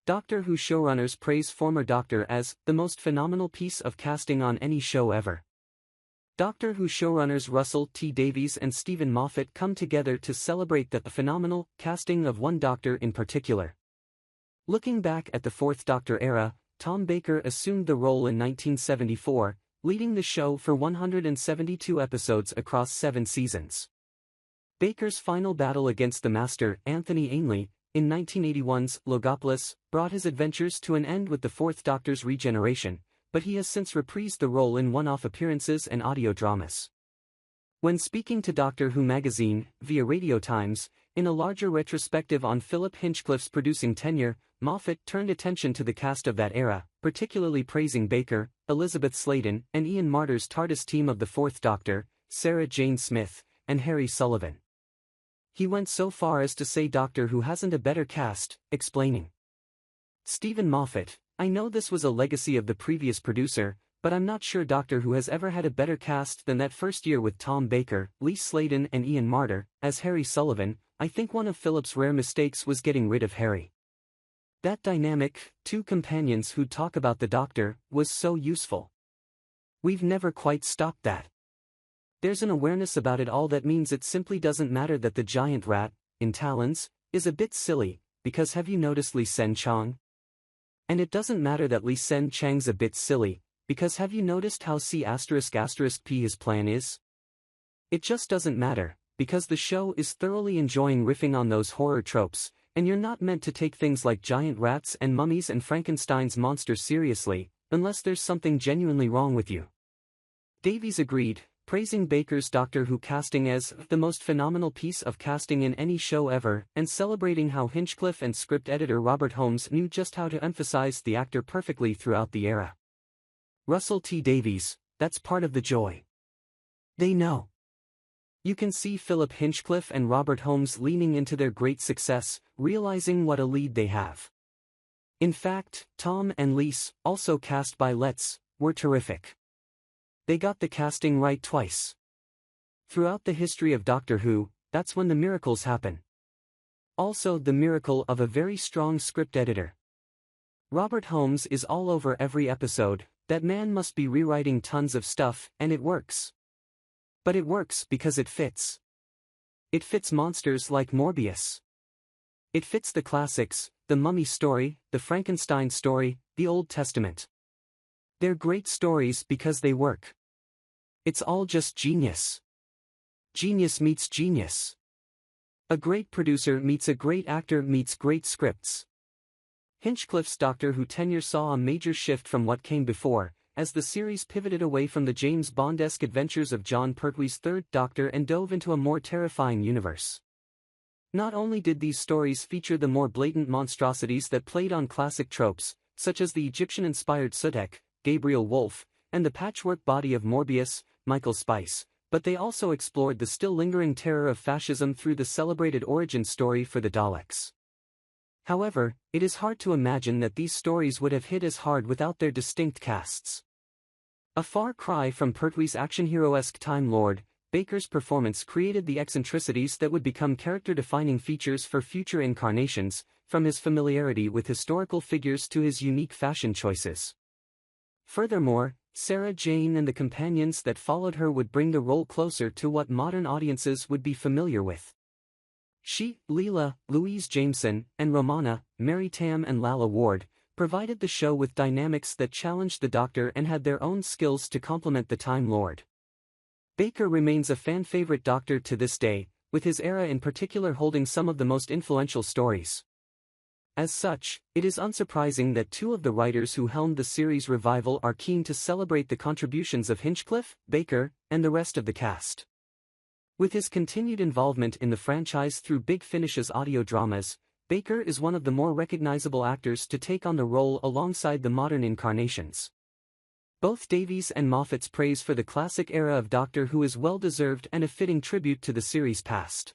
Doctor Who showrunners praise former Doctor as the most phenomenal piece of casting on any show ever. Doctor Who showrunners Russell T. Davies and Stephen Moffat come together to celebrate the phenomenal casting of one Doctor in particular. Looking back at the Fourth Doctor era, Tom Baker assumed the role in 1974, leading the show for 172 episodes across 7 seasons. Baker's final battle against the Master, Anthony Ainley, in 1981's Logopolis, brought his adventures to an end with the Fourth Doctor's regeneration, but he has since reprised the role in one-off appearances and audio dramas. When speaking to Doctor Who magazine, via Radio Times, in a larger retrospective on Philip Hinchcliffe's producing tenure, Moffat turned attention to the cast of that era, particularly praising Baker, Elizabeth Sladen, and Ian Marter's TARDIS team of the Fourth Doctor, Sarah Jane Smith, and Harry Sullivan. He went so far as to say Doctor Who hasn't a better cast, explaining. Stephen Moffat, I know this was a legacy of the previous producer, but I'm not sure Doctor Who has ever had a better cast than that first year with Tom Baker, Lee Sladen and Ian Marter, as Harry Sullivan. I think one of Philip's rare mistakes was getting rid of Harry. That dynamic, two companions who talk about the Doctor, was so useful. We've never quite stopped that. There's an awareness about it all that means it simply doesn't matter that the giant rat, in Talons, is a bit silly, because have you noticed Lee Sen Chang? And it doesn't matter that Lee Sen Chang's a bit silly, because have you noticed how C***** P his plan is? It just doesn't matter, because the show is thoroughly enjoying riffing on those horror tropes, and you're not meant to take things like giant rats and mummies and Frankenstein's monsters seriously, unless there's something genuinely wrong with you. Davies agreed, praising Baker's Doctor Who casting as the most phenomenal piece of casting in any show ever, and celebrating how Hinchcliffe and script editor Robert Holmes knew just how to emphasize the actor perfectly throughout the era. Russell T. Davies, that's part of the joy. They know. You can see Philip Hinchcliffe and Robert Holmes leaning into their great success, realizing what a lead they have. In fact, Tom and Lise, also cast by Letts, were terrific. They got the casting right twice. Throughout the history of Doctor Who, that's when the miracles happen. Also the miracle of a very strong script editor. Robert Holmes is all over every episode. That man must be rewriting tons of stuff, and it works. But it works because it fits. It fits monsters like Morbius. It fits the classics, the Mummy story, the Frankenstein story, the Old Testament. They're great stories because they work. It's all just genius. Genius meets genius. A great producer meets a great actor meets great scripts. Hinchcliffe's Doctor Who tenure saw a major shift from what came before, as the series pivoted away from the James Bond-esque adventures of John Pertwee's Third Doctor and dove into a more terrifying universe. Not only did these stories feature the more blatant monstrosities that played on classic tropes, such as the Egyptian-inspired Sutekh, Gabriel Wolfe, and the patchwork body of Morbius, Michael Spice, but they also explored the still lingering terror of fascism through the celebrated origin story for the Daleks. However, it is hard to imagine that these stories would have hit as hard without their distinct casts. A far cry from Pertwee's action hero-esque Time Lord, Baker's performance created the eccentricities that would become character-defining features for future incarnations, from his familiarity with historical figures to his unique fashion choices. Furthermore, Sarah Jane and the companions that followed her would bring the role closer to what modern audiences would be familiar with. She, Leela, Louise Jameson, and Romana, Mary Tam and Lalla Ward, provided the show with dynamics that challenged the Doctor and had their own skills to complement the Time Lord. Baker remains a fan-favorite Doctor to this day, with his era in particular holding some of the most influential stories. As such, it is unsurprising that two of the writers who helmed the series' revival are keen to celebrate the contributions of Hinchcliffe, Baker, and the rest of the cast. With his continued involvement in the franchise through Big Finish's audio dramas, Baker is one of the more recognizable actors to take on the role alongside the modern incarnations. Both Davies and Moffat's praise for the classic era of Doctor Who is well-deserved and a fitting tribute to the series' past.